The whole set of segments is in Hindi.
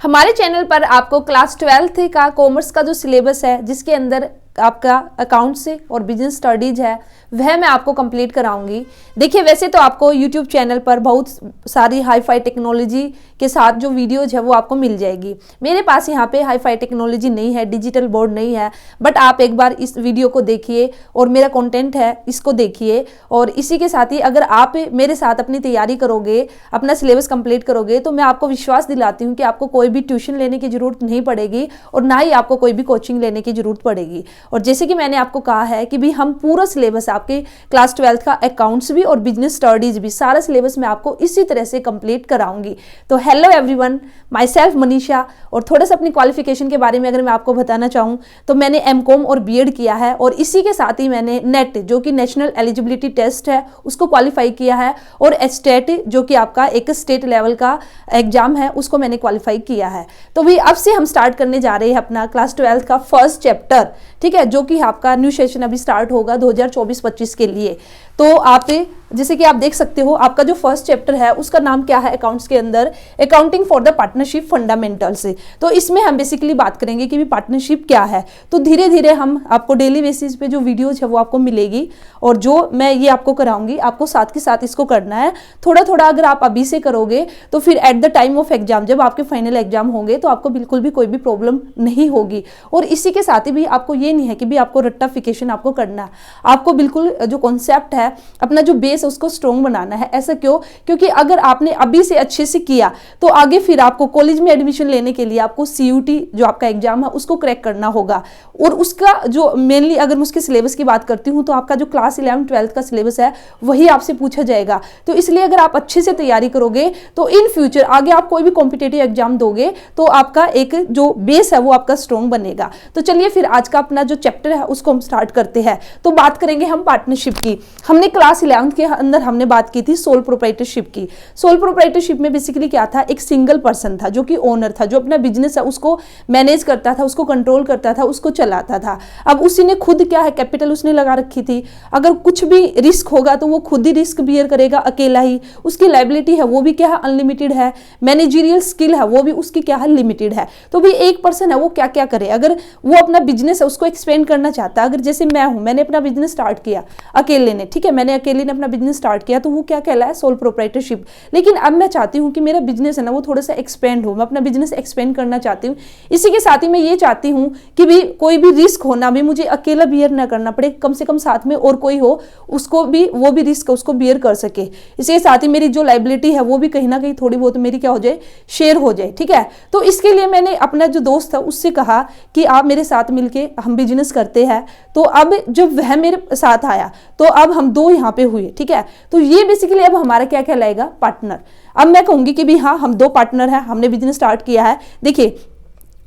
हमारे चैनल पर आपको क्लास 12th का कॉमर्स का जो सिलेबस है, जिसके अंदर आपका अकाउंट से और बिजनेस स्टडीज है, वह मैं आपको कंप्लीट कराऊंगी। देखिए, वैसे तो आपको यूट्यूब चैनल पर बहुत सारी हाई फाई टेक्नोलॉजी के साथ जो वीडियोज है वो आपको मिल जाएगी। मेरे पास यहाँ पे हाई फाई टेक्नोलॉजी नहीं है, डिजिटल बोर्ड नहीं है, बट आप एक बार इस वीडियो को देखिए और मेरा कंटेंट है इसको देखिए। और इसी के साथ ही अगर आप मेरे साथ अपनी तैयारी करोगे, अपना सिलेबस कंप्लीट करोगे, तो मैं आपको विश्वास दिलाती हूँ कि आपको कोई भी ट्यूशन लेने की जरूरत नहीं पड़ेगी और ना ही आपको कोई भी कोचिंग लेने की जरूरत पड़ेगी। और जैसे कि मैंने आपको कहा है कि भी हम पूरा सिलेबस आपके क्लास 12th का अकाउंट्स भी और बिजनेस स्टडीज भी सारा सिलेबस मैं आपको इसी तरह से कंप्लीट कराऊंगी। तो hello everyone, my self Manisha. और थोड़ा सा अपनी क्वालिफिकेशन के बारे में अगर मैं आपको बताना चाहूँ तो मैंने एमकॉम और बीएड किया है, और इसी के साथ ही मैंने नेट जो कि नेशनल एलिजिबिलिटी टेस्ट है उसको क्वालिफाई किया है, और एचटेट जो कि आपका एक स्टेट लेवल का एग्जाम है उसको मैंने क्वालिफाई किया है। तो भी अब से हम स्टार्ट करने जा रहे हैं अपना क्लास 12th का फर्स्ट चैप्टर, ठीक है, जो कि आपका न्यू सेशन अभी स्टार्ट होगा 2024-25 के लिए। तो आप जैसे कि आप देख सकते हो, आपका जो फर्स्ट चैप्टर है उसका नाम क्या है अकाउंट्स के अंदर, accounting for the partnership fundamentals. तो इसमें हम बेसिकली बात करेंगे कि भी पार्टनरशिप क्या है। तो धीरे धीरे हम आपको डेली बेसिस पे जो वीडियोज है वो आपको मिलेगी, और जो मैं ये आपको कराऊंगी आपको साथ के साथ इसको करना है। थोड़ा थोड़ा अगर आप अभी से करोगे तो फिर at the time of exam, जब आपके फाइनल एग्जाम होंगे, तो आपको बिल्कुल भी कोई भी प्रॉब्लम नहीं होगी। और इसी के साथ ही भी आपको ये नहीं है कि भी आपको रट्टाफिकेशन आपको करना है, आपको बिल्कुल जो कॉन्सेप्ट है, अपना जो बेस है उसको स्ट्रॉन्ग बनाना है। ऐसा क्यों? क्योंकि अगर आपने अभी से अच्छे से किया तो आगे फिर आपको कॉलेज में एडमिशन लेने के लिए आपको सीयूटी जो आपका एग्जाम है उसको क्रैक करना होगा। और उसका जो मेनली अगर मैं उसके सिलेबस की बात करती हूँ तो आपका जो क्लास 11-12 का सिलेबस है वही आपसे पूछा जाएगा। तो इसलिए अगर आप अच्छे से तैयारी करोगे तो इन फ्यूचर आगे आप कोई भी कॉम्पिटेटिव एग्जाम दोगे तो आपका एक जो बेस है वो आपका स्ट्रॉन्ग बनेगा। तो चलिए फिर आज का अपना जो चैप्टर है उसको हम स्टार्ट करते हैं। तो बात करेंगे हम पार्टनरशिप की। हमने क्लास 11th के अंदर हमने बात की थी सोल प्रोप्राइटरशिप की। सोल प्रोप्राइटरशिप में बेसिकली क्या था, एक सिंगल पर्सन था जो कि ओनर था, जो अपना बिजनेस है उसको मैनेज करता था, उसको कंट्रोल करता था, उसको चलाता था। अब उसी ने खुद क्या है कैपिटल उसने लगा रखी थी, अगर कुछ भी रिस्क होगा तो वो खुद ही रिस्क बियर करेगा अकेला ही। उसकी लायबिलिटी है वो भी क्या है अनलिमिटेड है, मैनेजरियल स्किल है वो भी उसकी क्या है लिमिटेड है। तो भी एक पर्सन है वो क्या क्या करे, अगर वो अपना बिजनेस है उसको एक्सपेंड करना चाहता है, अगर जैसे मैं हूं, मैंने अपना बिजनेस स्टार्ट किया अकेले ने, ठीक है, मैंने अकेले ने अपना बिजनेस स्टार्ट किया, तो वो क्या कहलाया सोल प्रोप्राइटरशिप। लेकिन अब मैं चाहती हूँ कि मेरा बिजनेस है ना वो थोड़ा सा एक्सपेंड हो, मैं अपना बिजनेस एक्सपेंड करना चाहती हूँ। इसी के साथ ही मैं ये चाहती हूँ कि भी कोई भी रिस्क हो ना भी मुझे अकेला बियर ना करना पड़े, कम से कम साथ में और कोई हो उसको भी वो भी रिस्क उसको बियर कर सके। इसके साथ ही मेरी जो लायबिलिटी है वो भी कहीं ना कहीं थोड़ी बहुत मेरी क्या हो जाए, शेयर हो जाए, ठीक है। तो इसके लिए मैंने अपना जो दोस्त था उससे कहा कि आप मेरे साथ मिलके हम बिजनेस करते हैं। तो अब जब वह मेरे साथ आया तो अब हम दो यहाँ पे हुए, ठीक है। तो ये बेसिकली अब हमारा क्या कहलाएगा, पार्टनर। अब मैं कहूंगी कि भी हाँ हम दो पार्टनर हैं, हमने बिजनेस स्टार्ट किया है। देखिए,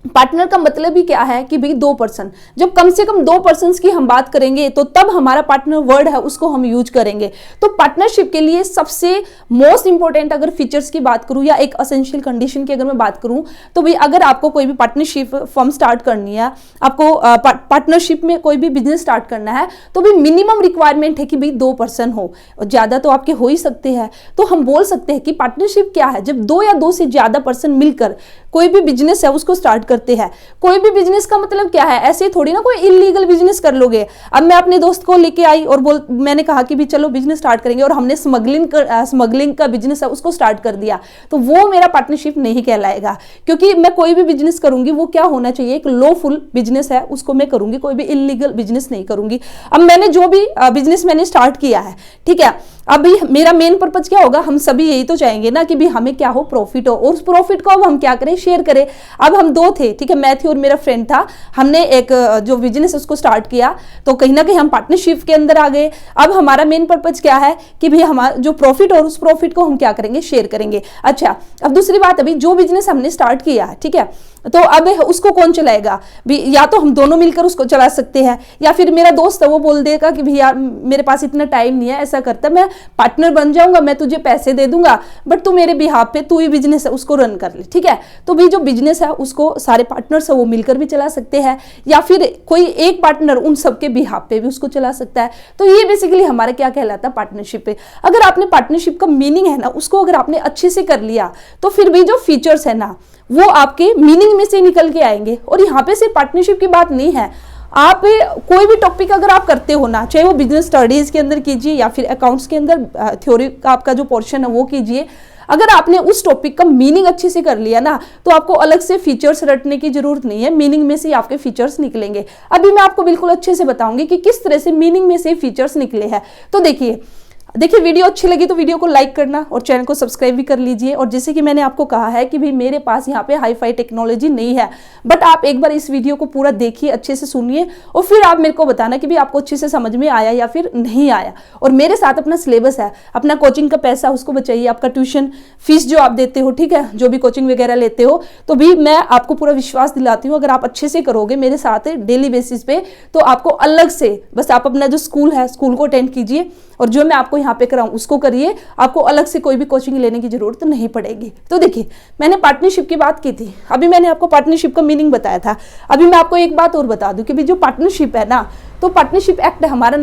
पार्टनर का मतलब ही क्या है कि भाई दो पर्सन, जब कम से कम दो पर्सन्स की हम बात करेंगे तो तब हमारा पार्टनर वर्ड है उसको हम यूज करेंगे। तो पार्टनरशिप के लिए सबसे मोस्ट इंपॉर्टेंट अगर फीचर्स की बात करूं या एक असेंशियल कंडीशन की अगर मैं बात करूं तो भाई अगर आपको कोई भी पार्टनरशिप फर्म स्टार्ट करनी है, आपको पार्टनरशिप में कोई भी बिजनेस स्टार्ट करना है, तो भाई मिनिमम रिक्वायरमेंट है कि भाई दो पर्सन हो, ज्यादा तो आपके हो ही सकते हैं। तो हम बोल सकते हैं कि पार्टनरशिप क्या है, जब दो या दो से ज्यादा पर्सन मिलकर कोई भी बिजनेस है उसको स्टार्ट करते हैं। कोई भी बिजनेस का मतलब क्या है, ऐसे थोड़ी ना कोई इलीगल बिजनेस कर लोगे। अब मैं अपने दोस्त को लेके आई और मैंने कहा कि भी चलो बिजनेस स्टार्ट करेंगे, और हमने स्मगलिंग का बिजनेस है उसको स्टार्ट कर दिया, तो वो मेरा पार्टनरशिप नहीं कहलाएगा। क्योंकि मैं कोई भी बिजनेस करूंगी वो क्या होना चाहिए, एक लॉफुल बिजनेस है उसको मैं करूंगी, कोई भी इलीगल बिजनेस नहीं करूंगी। अब मैंने जो भी बिजनेस मैंने स्टार्ट किया है, ठीक है, अभी मेरा मेन पर्पज क्या होगा, हम सभी यही तो चाहेंगे ना कि भी हमें क्या हो, प्रॉफिट हो, और उस प्रॉफिट को अब हम क्या करें, शेयर करें। अब हम दो थे, ठीक है, मैं थी और मेरा फ्रेंड था, हमने एक जो बिजनेस उसको स्टार्ट किया, तो कहीं ना कहीं हम पार्टनरशिप के अंदर आ गए। अब हमारा मेन पर्पज क्या है कि भाई हमारा जो प्रॉफिट और उस प्रॉफिट को हम क्या करेंगे, शेयर करेंगे। अच्छा, अब दूसरी बात, अभी जो बिजनेस हमने स्टार्ट किया है, ठीक है, तो अब उसको कौन चलाएगा भी, या तो हम दोनों मिलकर उसको चला सकते हैं, या फिर मेरा दोस्त है वो बोल देगा कि भैया मेरे पास इतना टाइम नहीं है, ऐसा करता मैं पार्टनर बन जाऊंगा, मैं तुझे पैसे दे दूंगा बट तू मेरे बिहाफ पे तू ही बिजनेस है उसको रन कर ले, ठीक है। तो तो भी जो बिजनेस है उसको सारे पार्टनर्स है वो मिलकर भी चला सकते हैं, या फिर कोई एक पार्टनर उन सबके बिहाफ पे भी उसको चला सकता है। तो ये बेसिकली हमारा क्या कहलाता है, पार्टनरशिप पे। अगर आपने पार्टनरशिप का मीनिंग है ना उसको अगर आपने अच्छे से कर लिया तो फिर भी जो फीचर्स है ना वो आपके मीनिंग में से निकल के आएंगे। और यहाँ पे सिर्फ पार्टनरशिप की बात नहीं है, आप कोई भी टॉपिक अगर आप करते हो ना, चाहे वो बिजनेस स्टडीज के अंदर कीजिए या फिर अकाउंट्स के अंदर थ्योरी का आपका जो पोर्शन है वो कीजिए, अगर आपने उस टॉपिक का मीनिंग अच्छे से कर लिया ना तो आपको अलग से फीचर्स रटने की जरूरत नहीं है, मीनिंग में से ही आपके फीचर्स निकलेंगे। अभी मैं आपको बिल्कुल अच्छे से बताऊंगी कि किस तरह से मीनिंग में से फीचर्स निकले हैं। तो देखिए वीडियो अच्छी लगी तो वीडियो को लाइक करना और चैनल को सब्सक्राइब भी कर लीजिए। और जैसे कि मैंने आपको कहा है कि भाई मेरे पास यहाँ पे हाई फाई टेक्नोलॉजी नहीं है, बट आप एक बार इस वीडियो को पूरा देखिए, अच्छे से सुनिए और फिर आप मेरे को बताना कि भाई आपको अच्छे से समझ में आया या फिर नहीं आया। और मेरे साथ अपना सिलेबस है, अपना कोचिंग का पैसा उसको बचाइए, आपका ट्यूशन फीस जो आप देते हो, ठीक है, जो भी कोचिंग वगैरह लेते हो, तो भी मैं आपको पूरा विश्वास दिलाती हूँ अगर आप अच्छे से करोगे मेरे साथ डेली बेसिस पे तो आपको अलग से बस आप अपना जो स्कूल है स्कूल को अटेंड कीजिए और जो मैं आपको यहाँ पे कराऊँ उसको करिए, आपको अलग से कोई भी कोचिंग लेने की जरूरत नहीं पड़ेगी। तो देखिए मैंने पार्टनरशिप की बात की थी, अभी मैंने आपको पार्टनरशिप का मीनिंग बताया था। अभी मैं आपको एक बात और बता दूं कि भी जो पार्टनरशिप है ना, तो पार्टनरशिप एक्ट है हमारा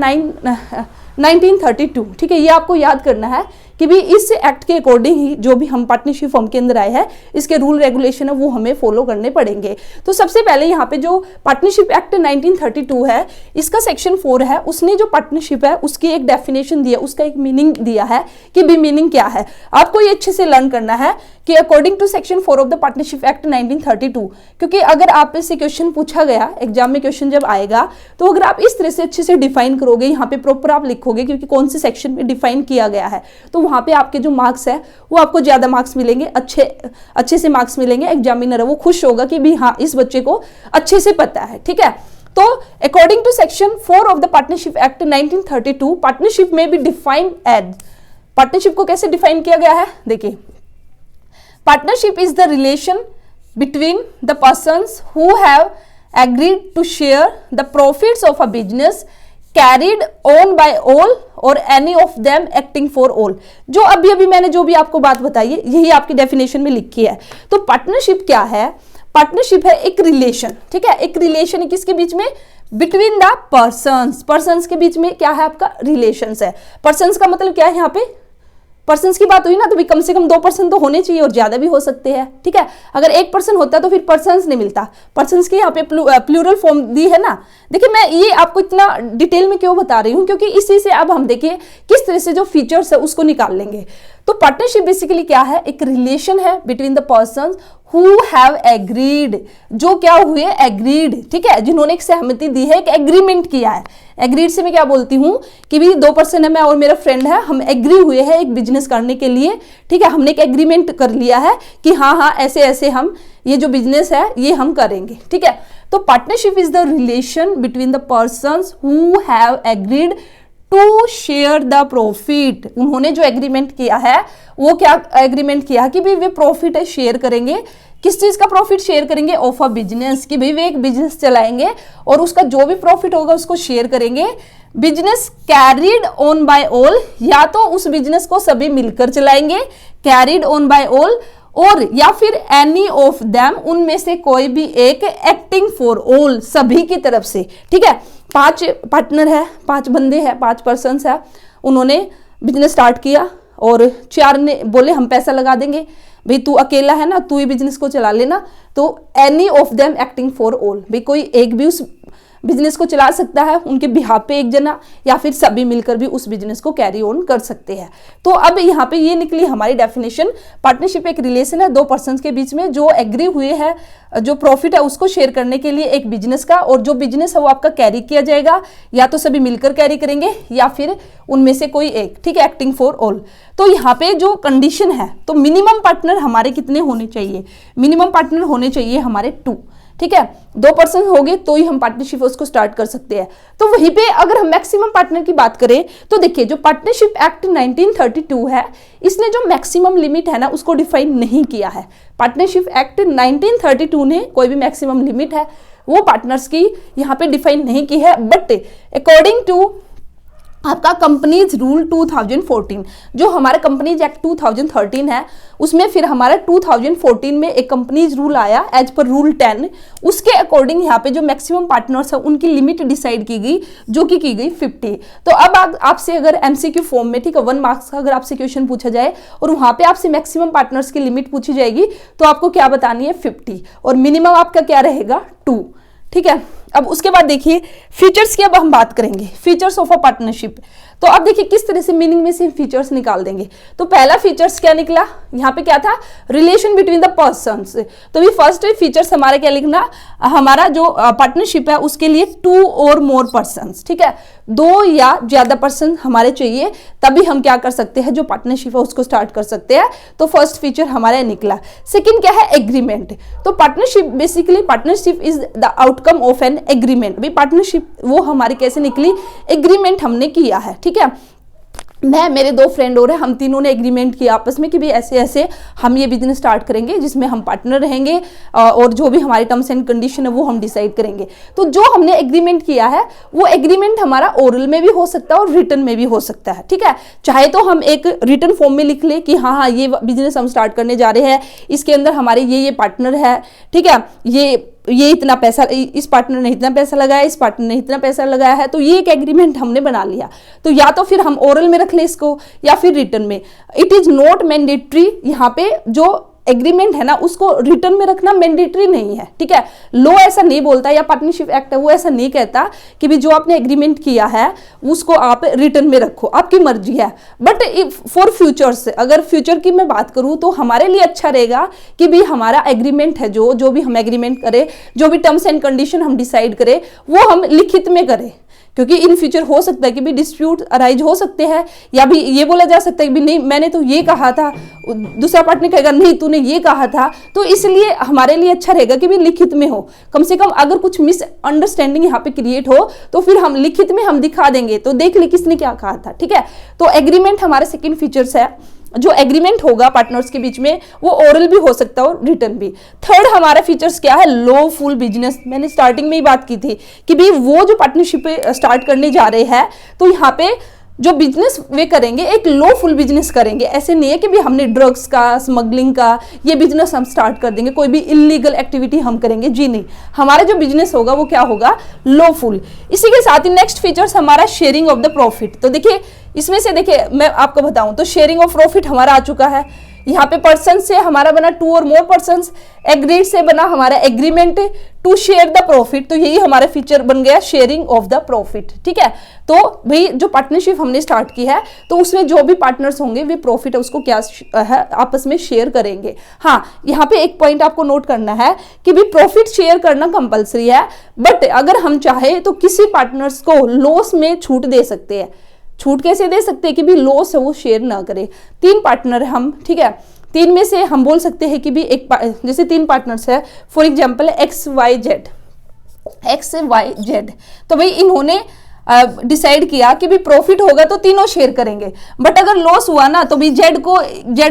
1932, ठीक है, ये आपको याद करना है कि भी इस एक्ट के अकॉर्डिंग ही जो भी हम पार्टनरशिप फॉर्म के अंदर आए हैं इसके रूल रेगुलेशन है वो हमें फॉलो करने पड़ेंगे। तो सबसे पहले यहाँ पे जो पार्टनरशिप एक्ट 1932 है इसका सेक्शन 4 है, उसने जो पार्टनरशिप है उसकी एक डेफिनेशन दी है, उसका एक मीनिंग दिया है कि भी मीनिंग क्या है। आपको ये अच्छे से लर्न करना है कि according to section 4 of the partnership act 1932, क्योंकि अगर आप से क्वेश्चन पूछा गया एग्जाम में, क्वेश्चन जब आएगा तो अगर आप इस तरह से अच्छे से डिफाइन करोगे, यहाँ पे प्रॉपर आप लिखोगे क्योंकि कौन से सेक्शन में डिफाइन किया गया है, तो वहां पे आपके जो मार्क्स है वो आपको ज्यादा मार्क्स मिलेंगे, अच्छे से मार्क्स मिलेंगे। एग्जामिनर है वो खुश होगा कि भी हाँ इस बच्चे को अच्छे से पता है, ठीक है। तो according to section 4 of the partnership act 1932 partnership में भी डिफाइंड एज, पार्टनरशिप को कैसे डिफाइन किया गया है, देखिए partnership is the relation between the persons who have agreed to share the profits of a business carried on by all और any of them acting for all. जो अभी मैंने जो भी आपको बात बताई है यही आपकी डेफिनेशन में लिखी है। तो पार्टनरशिप क्या है, पार्टनरशिप है एक रिलेशन, ठीक है, एक रिलेशन है किसके बीच में, बिटवीन द पर्सन्स के बीच में क्या है आपका रिलेशंस है। पर्सन्स का मतलब क्या है, यहाँ पे पर्सन्स की बात हुई ना तो भी कम से कम 2 पर्सन तो होने चाहिए और ज्यादा भी हो सकते हैं, ठीक है। अगर 1 पर्सन होता है तो फिर पर्सन्स नहीं मिलता, पर्सन्स की यहाँ पे प्लूरल फॉर्म दी है ना। देखिए मैं ये आपको इतना डिटेल में क्यों बता रही हूँ, क्योंकि इसी से अब हम देखिए किस तरह से जो फीचर्स है उसको निकाल लेंगे। तो पार्टनरशिप बेसिकली क्या है, एक रिलेशन है between the persons who have agreed, जो क्या हुए एग्रीड, ठीक है, जिन्होंने एक सहमति दी है, एक एग्रीमेंट किया है। एग्रीड से मैं क्या बोलती हूँ कि भी 2 पर्सन है, मैं और मेरा फ्रेंड है, हम एग्री हुए हैं एक बिजनेस करने के लिए, ठीक है, हमने एक एग्रीमेंट कर लिया है कि हाँ ऐसे ऐसे हम ये जो बिजनेस है ये हम करेंगे, ठीक है। तो partnership is the relation between the persons who have agreed to share the profit. उन्होंने जो एग्रीमेंट किया है वो क्या एग्रीमेंट किया कि भाई वे प्रॉफिट है शेयर करेंगे, किस चीज का प्रॉफिट शेयर करेंगे, ऑफ अ बिजनेस, कि भाई वे एक बिजनेस चलाएंगे और उसका जो भी प्रॉफिट होगा उसको शेयर करेंगे। Business carried on by all, या तो उस बिजनेस को सभी मिलकर चलाएंगे, कैरिड ऑन बाय ऑल, और या फिर एनी ऑफ देम, उनमें से कोई भी एक, एक्टिंग फॉर ऑल, सभी की तरफ से, ठीक है। 5 पार्टनर है, 5 बंदे हैं, 5 पर्सन्स है, उन्होंने बिजनेस स्टार्ट किया और 4 ने बोले हम पैसा लगा देंगे, भाई तू अकेला है ना, तू ही बिजनेस को चला लेना। तो any of them acting for all, भाई कोई एक भी उस बिजनेस को चला सकता है, उनके बिहाफ पे एक जना, या फिर सभी मिलकर भी उस बिजनेस को कैरी ऑन कर सकते हैं। तो अब यहाँ पे ये निकली हमारी डेफिनेशन, पार्टनरशिप एक रिलेशन है 2 पर्सन्स के बीच में जो एग्री हुए हैं जो प्रॉफिट है उसको शेयर करने के लिए एक बिजनेस का, और जो बिजनेस है वो आपका कैरी किया जाएगा, या तो सभी मिलकर कैरी करेंगे या फिर उनमें से कोई एक, ठीक है, एक्टिंग फॉर ऑल। तो यहाँ पे जो कंडीशन है, तो मिनिमम पार्टनर हमारे कितने होने चाहिए, मिनिमम पार्टनर होने चाहिए हमारे 2, ठीक है, 2 पर्सन हो गए तो ही हम पार्टनरशिप उसको स्टार्ट कर सकते हैं। तो वहीं पे अगर हम मैक्सिमम पार्टनर की बात करें तो देखिए जो पार्टनरशिप एक्ट 1932 है इसने जो मैक्सिमम लिमिट है ना उसको डिफाइन नहीं किया है। पार्टनरशिप एक्ट 1932 ने कोई भी मैक्सिमम लिमिट है वो पार्टनर्स की यहाँ पे डिफाइन नहीं की है, बट अकॉर्डिंग टू आपका कंपनीज रूल 2014, जो हमारा कंपनीज एक्ट 2013 है, उसमें फिर हमारा 2014 में एक कंपनीज रूल आया एज पर रूल 10। उसके अकॉर्डिंग यहाँ पे जो मैक्सिमम पार्टनर्स है उनकी लिमिट डिसाइड की गई, जो कि की गई 50। तो अब आपसे अगर एमसीक्यू फॉर्म में, ठीक है, 1 मार्क्स का अगर आपसे क्वेश्चन पूछा जाए और वहां पे आपसे मैक्सिमम पार्टनर्स की लिमिट पूछी जाएगी, तो आपको क्या बतानी है, 50, और मिनिमम आपका क्या रहेगा, 2। ठीक है, अब उसके बाद देखिए फीचर्स की अब हम बात करेंगे, फीचर्स ऑफ अ पार्टनरशिप। तो अब देखिए किस तरह से मीनिंग में से फीचर्स निकाल देंगे। तो पहला फीचर्स क्या निकला, यहाँ पे क्या था, रिलेशन बिटवीन द पर्सन्स। तो भी फर्स्ट फीचर्स हमारा क्या लिखना, हमारा जो पार्टनरशिप है उसके लिए 2 और मोर पर्सन्स, ठीक है, 2 या ज्यादा पर्सन हमारे चाहिए, तभी हम क्या कर सकते हैं, जो पार्टनरशिप है उसको स्टार्ट कर सकते हैं। तो फर्स्ट फीचर हमारा निकला। सेकंड क्या है, एग्रीमेंट। तो partnership basically, partnership is the outcome of an agreement. भाई पार्टनरशिप वो हमारी कैसे निकली, एग्रीमेंट हमने किया है, ठीक है, मैं, मेरे 2 फ्रेंड और हैं, हम तीनों ने एग्रीमेंट किया आपस में कि भी ऐसे ऐसे हम ये बिजनेस स्टार्ट करेंगे जिसमें हम पार्टनर रहेंगे, और जो भी हमारी टर्म्स एंड कंडीशन है वो हम डिसाइड करेंगे। तो जो हमने एग्रीमेंट किया है वो एग्रीमेंट हमारा ओरल में भी हो सकता है और रिटन में भी हो सकता है, ठीक है। चाहे तो हम एक रिटन फॉर्म में लिख ले कि हाँ हाँ ये बिजनेस हम स्टार्ट करने जा रहे हैं, इसके अंदर हमारे ये पार्टनर है, ठीक है, ये इतना पैसा, इस पार्टनर ने इतना पैसा लगाया, इस पार्टनर ने इतना पैसा लगाया है, तो ये एक एग्रीमेंट हमने बना लिया। तो या तो फिर हम ओरल में रख ले इसको या फिर रिटन में। इट इज नॉट मैंडेटरी, यहाँ पे जो एग्रीमेंट है ना उसको रिटर्न में रखना मैंडेटरी नहीं है, ठीक है। लॉ ऐसा नहीं बोलता, या पार्टनरशिप एक्ट है वो ऐसा नहीं कहता कि भी जो आपने एग्रीमेंट किया है उसको आप रिटर्न में रखो, आपकी मर्जी है। बट फॉर फ्यूचर्स, अगर फ्यूचर की मैं बात करूं तो हमारे लिए अच्छा रहेगा कि भी हमारा एग्रीमेंट है, जो भी हम एग्रीमेंट करें, जो भी टर्म्स एंड कंडीशन हम डिसाइड करें वो हम लिखित में करें, क्योंकि इन फ्यूचर हो सकता है कि भी डिस्प्यूट अराइज हो सकते हैं, या भी ये बोला जा सकता है कि भी नहीं मैंने तो ये कहा था, दूसरा पार्टनर कहेगा नहीं तूने ये कहा था। तो इसलिए हमारे लिए अच्छा रहेगा कि भी लिखित में हो, कम से कम अगर कुछ मिसअंडरस्टैंडिंग यहाँ पे क्रिएट हो तो फिर हम लिखित में हम दिखा देंगे, तो देख ले किसने क्या कहा था, ठीक है। तो एग्रीमेंट हमारे सेकेंड फीचर्स है। जो एग्रीमेंट होगा पार्टनर्स के बीच में वो ओरल भी हो सकता है और रिटर्न भी। थर्ड हमारा फीचर्स क्या है, लॉफुल बिजनेस। मैंने स्टार्टिंग में ही बात की थी कि भाई वो जो पार्टनरशिप स्टार्ट करने जा रहे हैं तो यहाँ पे जो बिजनेस वे करेंगे एक लॉफुल बिजनेस करेंगे। ऐसे नहीं है कि भी हमने ड्रग्स का, स्मगलिंग का ये बिजनेस हम स्टार्ट कर देंगे, कोई भी इलीगल एक्टिविटी हम करेंगे, जी नहीं। हमारा जो बिजनेस होगा वो क्या होगा, लॉफुल। इसी के साथ ही नेक्स्ट फीचर्स हमारा शेयरिंग ऑफ द प्रॉफिट। तो देखिए इसमें से देखिए मैं आपको बताऊं तो शेयरिंग ऑफ प्रॉफिट हमारा आ चुका है। यहाँ पे पर्सन से हमारा बना 2 और मोर पर्सन, एग्रीड से बना हमारा agreement to share the profit. तो यही हमारा फीचर बन गया शेयरिंग ऑफ द प्रॉफिट, ठीक है। तो भाई जो पार्टनरशिप हमने स्टार्ट की है तो उसमें जो भी पार्टनर्स होंगे वे प्रॉफिट है उसको क्या है आपस में शेयर करेंगे। हाँ, यहाँ पे एक पॉइंट आपको नोट करना है कि भी प्रॉफिट शेयर करना कंपलसरी है, बट अगर हम चाहे तो किसी पार्टनर्स को लॉस में छूट दे सकते हैं। छूट कैसे दे सकते हैं कि भी लॉस है वो शेयर ना करे। 3 पार्टनर हम, ठीक है, 3 में से हम बोल सकते हैं कि भी एक जैसे 3 पार्टनर्स है, फॉर एग्जांपल XYZ, तो भाई इन्होंने डिसाइड किया कि भी प्रॉफिट होगा तो तीनों शेयर करेंगे, बट अगर लॉस हुआ ना तो भी जेड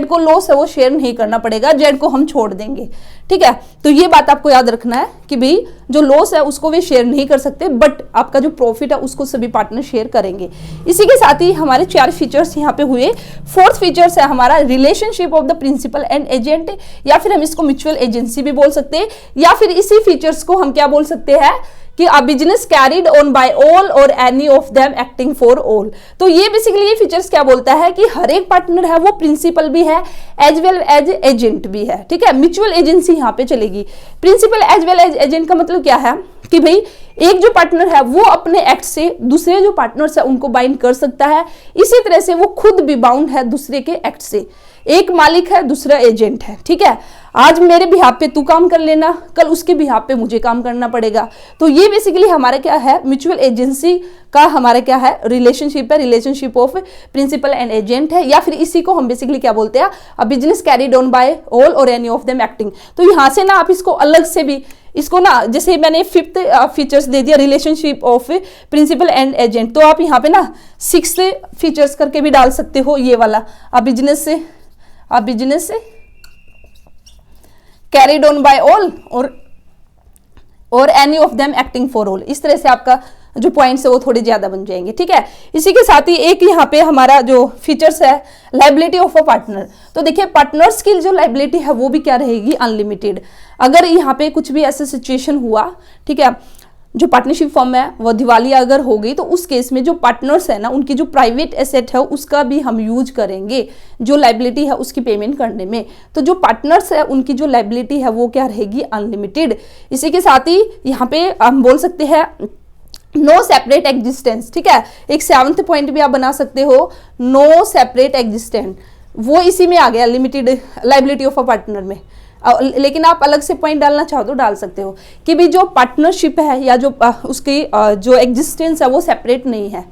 को लॉस है वो शेयर नहीं करना पड़ेगा, जेड को हम छोड़ देंगे, ठीक है। तो ये बात आपको याद रखना है कि भाई जो लॉस है उसको वे शेयर नहीं कर सकते, बट आपका जो प्रॉफिट है उसको सभी पार्टनर शेयर करेंगे। इसी के साथ ही हमारे 4 फीचर्स यहाँ पे हुए। फोर्थ फीचर्स है हमारा relationship of the principal and agent, या फिर हम इसको म्यूचुअल एजेंसी भी बोल सकते हैं, या फिर इसी फीचर्स को हम क्या बोल सकते हैं कि a business carried on by all or any of them acting for all। तो ये बेसिकली ये फीचर्स क्या बोलता है कि हर एक पार्टनर है वो प्रिंसिपल भी है एज वेल एज एजेंट भी है, ठीक है। म्यूचुअल एजेंसी यहाँ पे चलेगी। Principal as well as agent का मतलब क्या है कि भाई एक जो पार्टनर है वो अपने एक्ट से दूसरे जो पार्टनर्स है उनको बाइंड कर सकता है, इसी तरह से वो खुद भी बाउंड है दूसरे के एक्ट से। एक मालिक है दूसरा एजेंट है, ठीक है। आज मेरे बिहाफ पे तू काम कर लेना, कल उसके बिहाफ पे मुझे काम करना पड़ेगा। तो ये बेसिकली हमारा क्या है, म्यूचुअल एजेंसी का हमारा क्या है, रिलेशनशिप है, relationship of principal and agent है, या फिर इसी को हम बेसिकली क्या बोलते हैं, a business carried on by all और एनी ऑफ देम एक्टिंग। तो यहाँ से ना आप इसको अलग से भी इसको ना, जैसे मैंने 5th फीचर्स दे दिया relationship of principal and agent, तो आप यहाँ पे ना 6th फीचर्स करके भी डाल सकते हो ये वाला, अ बिजनेस से कैरीड ऑन बाय ऑल और any of them acting for all. इस तरह से आपका जो पॉइंट्स है वो थोड़े ज्यादा बन जाएंगे। ठीक है, इसी के साथ ही एक यहाँ पे हमारा जो फीचर्स है लाइबिलिटी ऑफ अ पार्टनर। तो देखिए पार्टनर्स की जो लाइबिलिटी है वो भी क्या रहेगी, अनलिमिटेड। अगर यहाँ पे कुछ भी ऐसा सिचुएशन हुआ, ठीक है, जो पार्टनरशिप फर्म है वो दिवालिया अगर हो गई, तो उस केस में जो पार्टनर्स है ना उनकी जो प्राइवेट एसेट है उसका भी हम यूज करेंगे जो लाइबिलिटी है उसकी पेमेंट करने में। तो जो पार्टनर्स है उनकी जो लाइबिलिटी है वो क्या रहेगी, अनलिमिटेड। इसी के साथ ही यहाँ पे हम बोल सकते हैं नो सेपरेट एग्जिस्टेंस। ठीक है, एक 7th पॉइंट भी आप बना सकते हो, नो सेपरेट एग्जिस्टेंस, वो इसी में आ गया limited liability of a partner में। लेकिन आप अलग से पॉइंट डालना चाहो तो डाल सकते हो कि भी जो पार्टनरशिप है या जो उसकी जो एग्जिस्टेंस है वो सेपरेट नहीं है।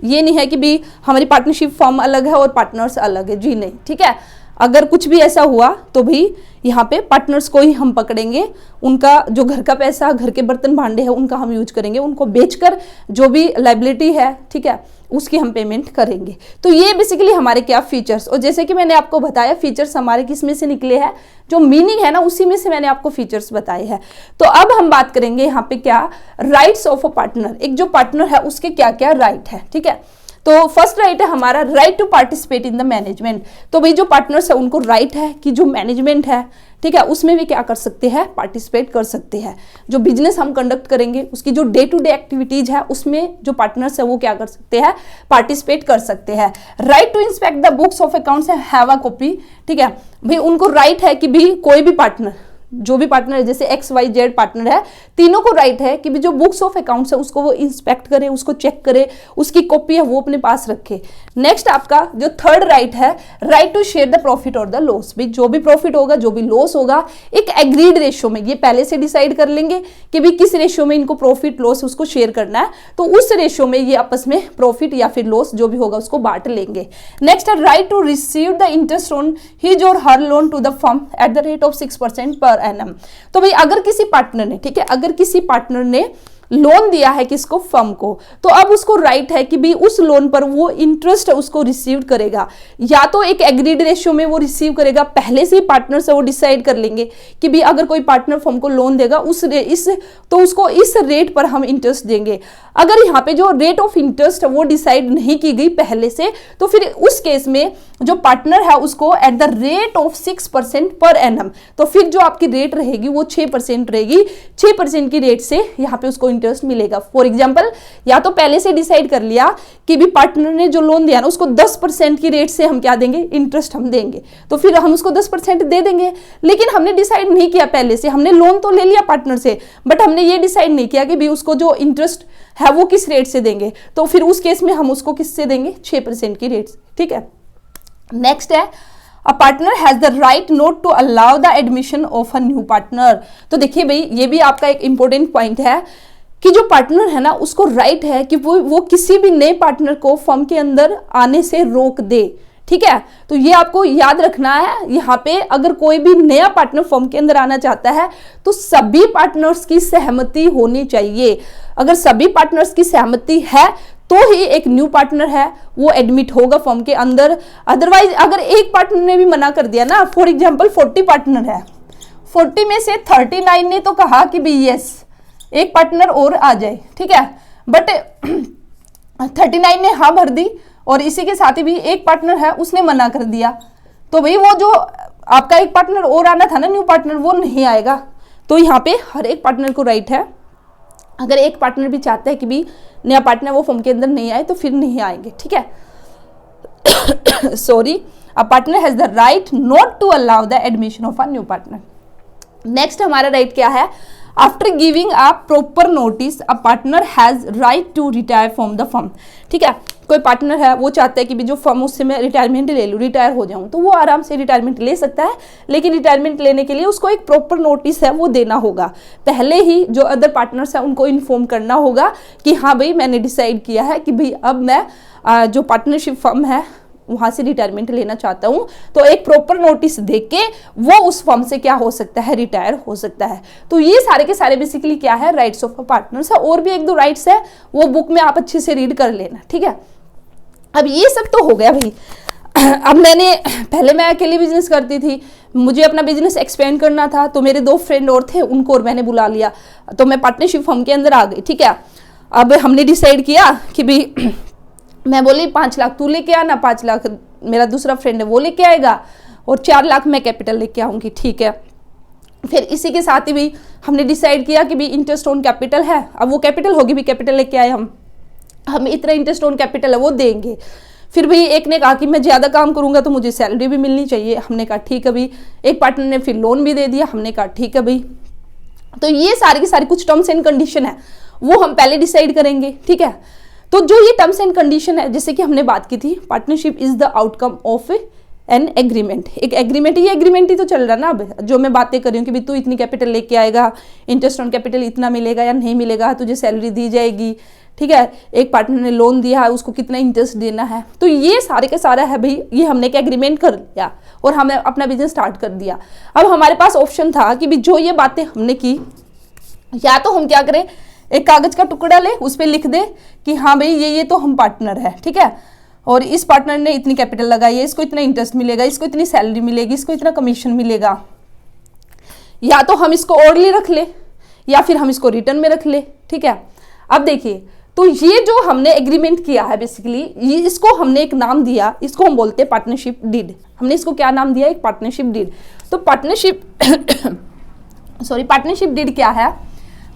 ये नहीं है कि भी हमारी पार्टनरशिप फर्म अलग है और पार्टनर्स अलग है, जी नहीं। ठीक है, अगर कुछ भी ऐसा हुआ तो भी यहाँ पे पार्टनर्स को ही हम पकड़ेंगे, उनका जो घर का पैसा, घर के बर्तन भांडे हैं उनका हम यूज करेंगे, उनको बेचकर जो भी लाइबिलिटी है, ठीक है, उसकी हम पेमेंट करेंगे। तो ये बेसिकली हमारे क्या फीचर्स, और जैसे कि मैंने आपको बताया फीचर्स हमारे किस में से निकले हैं, जो मीनिंग है ना उसी में से मैंने आपको फीचर्स बताए हैं। तो अब हम बात करेंगे यहाँ पे क्या, राइट्स ऑफ अ पार्टनर। एक जो पार्टनर है उसके क्या क्या राइट है। ठीक है, तो फर्स्ट राइट है हमारा right to participate in the management. तो भाई जो पार्टनर्स है उनको राइट है कि जो मैनेजमेंट है, ठीक है, उसमें भी क्या कर सकते हैं, पार्टिसिपेट कर सकते हैं। जो बिजनेस हम कंडक्ट करेंगे उसकी जो डे टू डे एक्टिविटीज है उसमें जो पार्टनर्स है वो क्या कर सकते हैं, पार्टिसिपेट कर सकते हैं। Right to inspect the books of accounts and have a copy. ठीक है, भाई उनको राइट है कि भी कोई भी पार्टनर, जो भी पार्टनर है, जैसे XYZ पार्टनर है, तीनों को राइट है कि भी जो बुक्स ऑफ अकाउंट्स है उसको वो इंस्पेक्ट करे, उसको चेक करे, उसकी कॉपी है वो अपने पास रखे। नेक्स्ट आपका जो थर्ड राइट है, right to share the profit और द लॉस। भी जो भी प्रॉफिट होगा, जो भी लॉस होगा, एक एग्रीड रेशियो में, ये पहले से डिसाइड कर लेंगे कि भी किस रेशियो में इनको प्रॉफिट लॉस उसको शेयर करना है, तो उस रेशियो में ये आपस में प्रॉफिट या फिर लॉस जो भी होगा उसको बांट लेंगे। नेक्स्ट है right to receive the interest on his or her loan to the firm at the rate of 6% per annum. तो भाई अगर किसी पार्टनर ने, ठीक है, अगर किसी पार्टनर ने लोन दिया है किसको, फर्म को, तो अब उसको राइट है कि भी उस लोन पर वो इंटरेस्ट उसको रिसीव करेगा, या तो एक एग्रीड रेशियो में वो रिसीव करेगा, पहले से ही पार्टनर से वो डिसाइड कर लेंगे कि भी अगर कोई पार्टनर फर्म को लोन देगा तो उसको इस रेट पर हम इंटरेस्ट देंगे। अगर यहाँ पे जो रेट ऑफ इंटरेस्ट है वो डिसाइड नहीं की गई पहले से, तो फिर उस केस में जो पार्टनर है उसको eight the rate of 6% per annum, तो फिर जो आपकी रेट रहेगी वो 6% रहेगी। 6% की रेट से यहाँ पे उसको इंटरेस्ट मिलेगा। फॉर एग्जांपल, या तो पहले से डिसाइड कर लिया कि भी पार्टनर ने जो लोन दिया ना उसको 10% की रेट से हम क्या देंगे, इंटरेस्ट हम देंगे, तो फिर हम उसको 10% दे देंगे। लेकिन हमने डिसाइड नहीं किया पहले से, हमने लोन तो ले लिया पार्टनर से, बट हमने ये डिसाइड नहीं किया कि भी उसको जो इंटरेस्ट है वो किस रेट से देंगे, तो फिर उस केस में हम उसको किससे देंगे, 6% की रेट से। ठीक है, नेक्स्ट है A partner has the right not to allow the admission of a new partner। तो देखिए भाई ये भी आपका एक इंपॉर्टेंट पॉइंट है कि जो पार्टनर है ना उसको राइट है कि वो किसी भी नए पार्टनर को फर्म के अंदर आने से रोक दे। ठीक है, तो ये आपको याद रखना है। यहाँ पे अगर कोई भी नया पार्टनर फर्म के अंदर आना चाहता है तो सभी पार्टनर्स की सहमति होनी चाहिए। अगर सभी पार्टनर्स की सहमति है तो ही एक न्यू पार्टनर है वो एडमिट होगा फर्म के अंदर। अदरवाइज अगर एक पार्टनर ने भी मना कर दिया ना, फॉर एग्जांपल 40 पार्टनर है, 40 में से 39 ने तो कहा कि भी यस एक पार्टनर और आ जाए, ठीक है, बट 39 ने हाँ भर दी और इसी के साथ ही भी एक पार्टनर है उसने मना कर दिया, तो भाई वो जो आपका एक पार्टनर और आना था ना न्यू पार्टनर, वो नहीं आएगा। तो यहाँ पे हर एक पार्टनर को राइट है, अगर एक पार्टनर भी चाहता है कि भी नया पार्टनर वो फर्म के अंदर नहीं आए तो फिर नहीं आएंगे। ठीक है, sorry, a partner has the right not to allow the admission of a new partner. Next हमारा राइट क्या है, after giving a proper notice a partner has right to retire from the firm. ठीक है, कोई पार्टनर है वो चाहता है कि भी जो फर्म उससे मैं रिटायरमेंट ले लूँ, रिटायर हो जाऊँ, तो वो आराम से रिटायरमेंट ले सकता है, लेकिन रिटायरमेंट लेने के लिए उसको एक प्रॉपर नोटिस है वो देना होगा। पहले ही जो अदर पार्टनर्स है उनको इन्फॉर्म करना होगा कि हाँ भाई मैंने डिसाइड किया है कि भाई अब मैं जो पार्टनरशिप फर्म है वहाँ से रिटायरमेंट लेना चाहता हूँ, तो एक प्रॉपर नोटिस देके वो उस फर्म से क्या हो सकता है, रिटायर हो सकता है। तो ये सारे के सारे बेसिकली क्या है, राइट्स ऑफ अ पार्टनर्स है। और भी एक दो राइट्स है वो बुक में आप अच्छे से रीड कर लेना। ठीक है, अब ये सब तो हो गया भाई। अब पहले मैं अकेली बिजनेस करती थी, मुझे अपना बिजनेस एक्सपेंड करना था, तो मेरे 2 फ्रेंड और थे, उनको और मैंने बुला लिया, तो मैं पार्टनरशिप फर्म के अंदर आ गई। ठीक है, अब हमने डिसाइड किया कि भाई मैं बोली 5 लाख तू लेके आना, 5 लाख मेरा दूसरा फ्रेंड है वो लेके आएगा और 4 लाख मैं कैपिटल लेके आऊँगी, ठीक है। फिर इसी के साथ ही भी हमने डिसाइड किया कि भी इंटरेस्ट ऑन कैपिटल है, अब वो कैपिटल होगी भी, कैपिटल लेके आए हम इतना इंटरेस्ट ऑन कैपिटल है वो देंगे। फिर भी एक ने कहा कि मैं ज़्यादा काम करूंगा तो मुझे सैलरी भी मिलनी चाहिए, हमने कहा ठीक है भाई। एक पार्टनर ने फिर लोन भी दे दिया, हमने कहा ठीक है भाई। तो ये सारी की सारी कुछ टर्म्स एंड कंडीशन है वो हम पहले डिसाइड करेंगे, ठीक है। तो जो ये टर्म्स एंड कंडीशन है, जैसे कि हमने बात की थी, partnership is the outcome of an agreement, एक एग्रीमेंट, ये एग्रीमेंट ही तो चल रहा है ना। अब जो मैं बातें कर रही हूँ कि भाई तू इतनी कैपिटल लेके आएगा, इंटरेस्ट ऑन कैपिटल इतना मिलेगा या नहीं मिलेगा, तुझे सैलरी दी जाएगी, ठीक है। एक पार्टनर ने लोन दिया है, उसको कितना इंटरेस्ट देना है, तो ये सारे का सारा है भाई, ये हमने एक एग्रीमेंट कर लिया और हमें अपना बिजनेस स्टार्ट कर दिया। अब हमारे पास ऑप्शन था कि भाई जो ये बातें हमने की, या तो हम क्या करें, एक कागज का टुकड़ा ले, उस पर लिख दे कि हाँ भाई ये तो हम पार्टनर है, ठीक है, और इस पार्टनर ने इतनी कैपिटल लगाई है, इसको इतना इंटरेस्ट मिलेगा, इसको इतनी सैलरी मिलेगी, इसको इतना कमीशन मिलेगा। या तो हम इसको ओरली रख ले या फिर हम इसको रिटर्न में रख ले, ठीक है। अब देखिए, तो ये जो हमने एग्रीमेंट किया है बेसिकली, ये इसको हमने एक नाम दिया, इसको हम बोलते हैं पार्टनरशिप डीड। हमने इसको क्या नाम दिया, एक पार्टनरशिप डीड। तो पार्टनरशिप पार्टनरशिप डीड क्या है?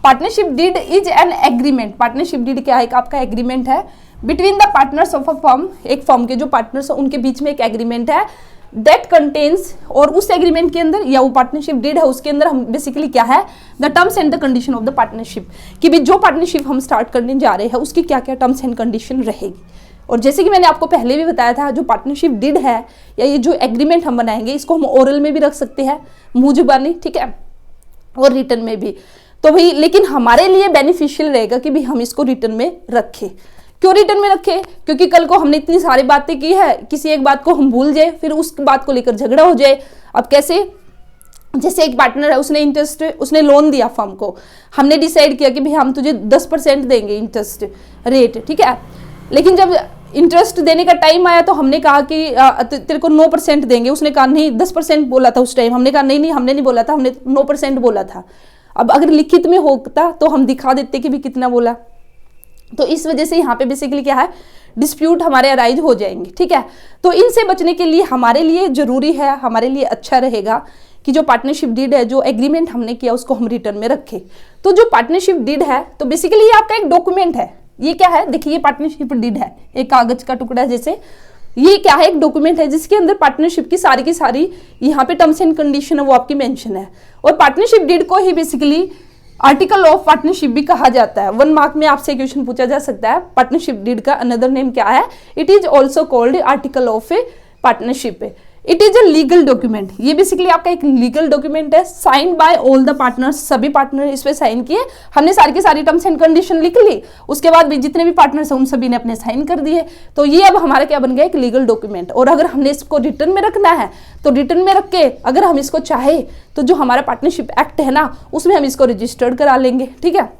Partnership deed is an agreement. Partnership deed क्या है? एक आपका एग्रीमेंट है between the partners of a firm. एक फर्म के जो पार्टनर्स हैं उनके बीच में एक एग्रीमेंट है दैट कंटेन्स, और उस एग्रीमेंट के अंदर या वो पार्टनरशिप डीड है उसके अंदर हम बेसिकली क्या है, the terms and the condition of the partnership, कि भी जो पार्टनरशिप हम स्टार्ट करने जा रहे हैं उसकी क्या क्या टर्म्स एंड कंडीशन रहेगी। और जैसे कि मैंने आपको पहले भी बताया था, जो पार्टनरशिप डीड है या ये जो एग्रीमेंट हम बनाएंगे, इसको हम ओरल में भी रख सकते हैं, मुंह जुबानी, ठीक है, और रिटर्न में भी। तो भाई लेकिन हमारे लिए बेनिफिशियल रहेगा कि भाई हम इसको रिटर्न में रखें। क्यों रिटर्न में रखें? क्योंकि कल को हमने इतनी सारी बातें की है, किसी एक बात को हम भूल जाए, फिर उस बात को लेकर झगड़ा हो जाए। अब कैसे? जैसे एक पार्टनर है, उसने लोन दिया फर्म को, हमने डिसाइड किया कि भाई हम तुझे 10% देंगे इंटरेस्ट रेट, ठीक है। लेकिन जब इंटरेस्ट देने का टाइम आया तो हमने कहा कि तेरे को 9% देंगे, उसने कहा नहीं 10% बोला था उस टाइम। हमने कहा नहीं हमने नहीं बोला था, हमने 9% बोला था। अब अगर लिखित में होता तो हम दिखा देते कि भी कितना बोला। तो इस वजह से यहाँ पे बेसिकली क्या है, डिस्प्यूट हमारे अराइज हो जाएंगे, ठीक है। तो इनसे बचने के लिए हमारे लिए जरूरी है, हमारे लिए अच्छा रहेगा कि जो पार्टनरशिप डीड है, जो एग्रीमेंट हमने किया, उसको हम रिटर्न में रखें। तो जो पार्टनरशिप डीड है, तो बेसिकली ये आपका एक डॉक्यूमेंट है। ये क्या है? देखिए, ये पार्टनरशिप डीड है, एक कागज का टुकड़ा जैसे। ये क्या है? एक डॉक्यूमेंट है जिसके अंदर पार्टनरशिप की सारी यहाँ पे टर्म्स एंड कंडीशन है वो आपकी मेंशन है। और पार्टनरशिप डीड को ही बेसिकली आर्टिकल ऑफ पार्टनरशिप भी कहा जाता है। 1 मार्क में आपसे क्वेश्चन पूछा जा सकता है, पार्टनरशिप डीड का अनदर नेम क्या है? It is also called article of a partnership. It is a legal document. ये बेसिकली आपका एक लीगल डॉक्यूमेंट है, sign by all the partners. सभी पार्टनर इस पे साइन किए, हमने सारी की सारी टर्म्स एंड कंडीशन लिख ली, उसके बाद भी जितने भी पार्टनर्स हैं उन सभी ने अपने साइन कर दिए। तो ये अब हमारा क्या बन गया? एक लीगल डॉक्यूमेंट। और अगर हमने इसको रिटर्न में रखना है तो रिटर्न में रख के अगर हम इसको चाहे तो जो हमारा पार्टनरशिप एक्ट है ना, उसमें हम इसको रजिस्टर्ड करा लेंगे, ठीक है।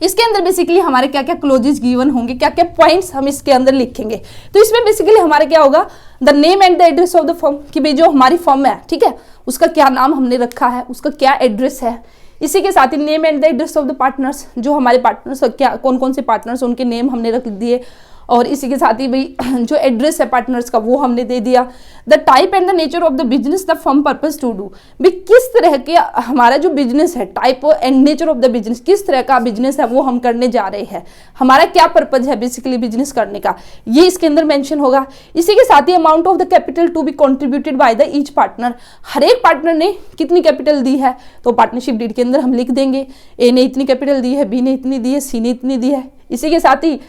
इसके अंदर बेसिकली हमारे क्या क्या क्लोजेस गिवन होंगे, क्या क्या पॉइंट्स हम इसके अंदर लिखेंगे। तो इसमें बेसिकली हमारे क्या होगा, the name and the address of the firm, कि भाई जो हमारी फर्म है, ठीक है, उसका क्या नाम हमने रखा है, उसका क्या एड्रेस है। इसी के साथ ही name and the address of the partners, जो हमारे पार्टनर्स क्या कौन कौन से पार्टनर्स उनके नेम हमने रख दिए। और इसी के साथ ही भाई जो एड्रेस है पार्टनर्स का वो हमने दे दिया। The type and the nature of the business the firm purpose to do, भाई किस तरह के हमारा जो बिजनेस है, type and nature of the business, किस तरह का बिजनेस है वो हम करने जा रहे हैं, हमारा क्या पर्पज है बेसिकली बिजनेस करने का, ये इसके अंदर मेंशन होगा। इसी के साथ ही amount of the capital to be contributed by the each partner, हर एक पार्टनर ने कितनी कैपिटल दी है तो पार्टनरशिप डीड के अंदर हम लिख देंगे। ए ने इतनी कैपिटल दी है, बी ने इतनी दी है, सी ने इतनी दी है। इसी के साथ ही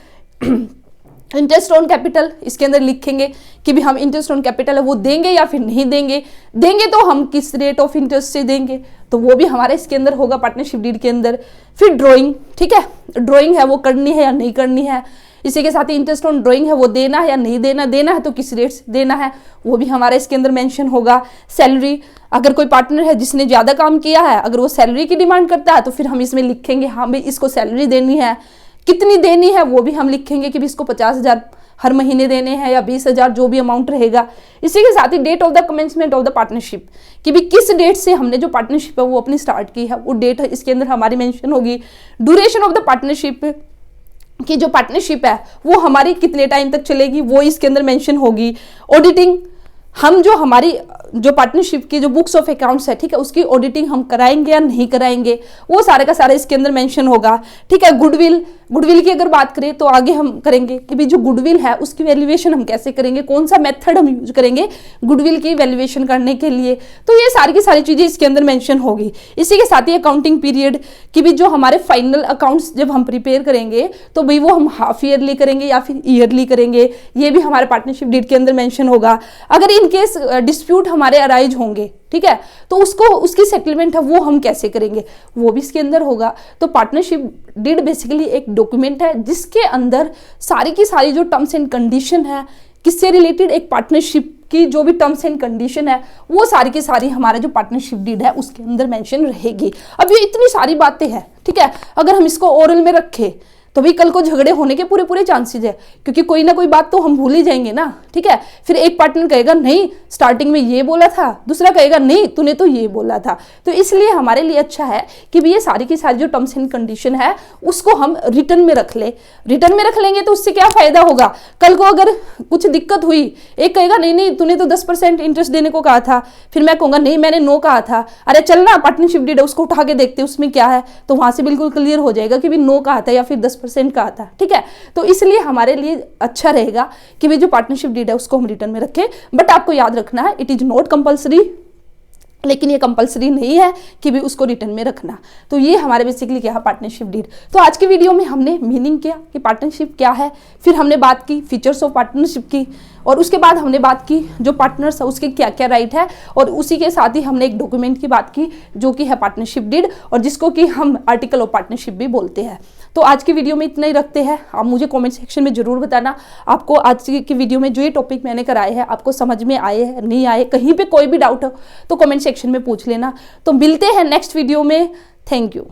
इंटरेस्ट ऑन कैपिटल इसके अंदर लिखेंगे कि भी हम इंटरेस्ट ऑन कैपिटल है वो देंगे या फिर नहीं देंगे, देंगे तो हम किस रेट ऑफ इंटरेस्ट से देंगे, तो वो भी हमारे इसके अंदर होगा पार्टनरशिप डीड के अंदर। फिर ड्राइंग, ठीक है, ड्राइंग है वो करनी है या नहीं करनी है। इसी के साथ ही इंटरेस्ट ऑन ड्राइंग है वो देना है या नहीं देना, देना है तो किस रेट से देना है वो भी हमारे इसके अंदर मेंशन होगा। सैलरी, अगर कोई पार्टनर है जिसने ज़्यादा काम किया है, अगर वो सैलरी की डिमांड करता है तो फिर हम इसमें लिखेंगे हाँ भाई इसको सैलरी देनी है, कितनी देनी है वो भी हम लिखेंगे कि भी इसको 50,000 हर महीने देने हैं या 20,000 जो भी अमाउंट रहेगा। इसी के साथ ही date of the commencement of the partnership कि भी किस डेट से हमने जो पार्टनरशिप है वो अपनी स्टार्ट की है, वो डेट इसके अंदर हमारी मेंशन होगी। ड्यूरेशन ऑफ द पार्टनरशिप कि जो पार्टनरशिप है वो हमारी कितने टाइम तक चलेगी वो इसके अंदर मेंशन होगी। ऑडिटिंग, हम जो हमारी जो पार्टनरशिप की जो बुक्स ऑफ अकाउंट्स है, ठीक है, उसकी ऑडिटिंग हम कराएंगे या नहीं कराएंगे, वो सारे का सारा इसके अंदर मेंशन होगा। ठीक है, गुडविल की अगर बात करें तो आगे हम करेंगे कि भी जो गुडविल है उसकी वैल्यूएशन हम कैसे करेंगे, कौन सा मेथड हम यूज करेंगे गुडविल की वैल्यूएशन करने के लिए। तो ये सारी की सारी चीजें इसके अंदर मेंशन होगी। इसी के साथ ही अकाउंटिंग पीरियड कि भी जो हमारे फाइनल अकाउंट्स जब हम प्रिपेयर करेंगे तो भाई वो हम हाफ ईयरली करेंगे या फिर ईयरली करेंगे, ये भी हमारे पार्टनरशिप डीड के अंदर मेंशन होगा। अगर इन केस डिस्प्यूट हमारे अराइज होंगे, ठीक है, तो उसकी सेटलमेंट है वो हम कैसे करेंगे, वो भी इसके अंदर होगा। तो पार्टनरशिप डीड बेसिकली एक डॉक्यूमेंट है जिसके अंदर सारी की सारी जो टर्म्स एंड कंडीशन है, किससे रिलेटेड, एक पार्टनरशिप की जो भी टर्म्स एंड कंडीशन है वो सारी की सारी हमारा जो पार्टनरशिप डीड है उसके अंदर मेंशन रहेगी। अब ये इतनी सारी बातें हैं, ठीक है, अगर हम इसको ओरल में रखें तो भी कल को झगड़े होने के पूरे चांसेस है, क्योंकि कोई ना कोई बात तो हम भूल ही जाएंगे ना। ठीक है, फिर एक पार्टनर कहेगा नहीं स्टार्टिंग में ये बोला था, दूसरा कहेगा नहीं तूने तो ये बोला था। तो इसलिए हमारे लिए अच्छा है कि भी ये सारी की सारी जो टर्म्स एंड कंडीशन है उसको हम रिटर्न में रख ले। रिटर्न में रख लेंगे तो उससे क्या फायदा होगा, कल को अगर कुछ दिक्कत हुई, एक कहेगा नहीं तूने तो 10% इंटरेस्ट देने को कहा था, फिर मैं कहूंगा नहीं मैंने नो कहा था, अरे चल ना पार्टनरशिप डीड है उसको उठा के देखते उसमें क्या है, तो वहां से बिल्कुल क्लियर हो जाएगा कि भी नो कहा था या फिर 10% कहा था। ठीक है, तो इसलिए हमारे लिए अच्छा रहेगा कि भी जो पार्टनरशिप डीड है उसको हम रिटर्न में रखें। बट आपको याद रखना है इट इज नॉट कंपल्सरी, लेकिन ये कंपलसरी नहीं है कि भी उसको रिटर्न में रखना। तो ये हमारे बेसिकली क्या है पार्टनरशिप डीड। तो आज की वीडियो में हमने मीनिंग किया कि पार्टनरशिप क्या है, फिर हमने बात की फीचर्स ऑफ पार्टनरशिप की, और उसके बाद हमने बात की जो पार्टनर्स है उसके क्या क्या राइट है, और उसी के साथ ही हमने एक डॉक्यूमेंट की बात की जो कि है पार्टनरशिप डीड, और जिसको कि हम आर्टिकल ऑफ पार्टनरशिप भी बोलते हैं। तो आज की वीडियो में इतना ही रखते हैं। आप मुझे कमेंट सेक्शन में जरूर बताना आपको आज की वीडियो में जो ये टॉपिक मैंने कराए हैं आपको समझ में आए हैं नहीं आए, कहीं पे कोई भी डाउट हो तो कमेंट सेक्शन में पूछ लेना। तो मिलते हैं नेक्स्ट वीडियो में। Thank you.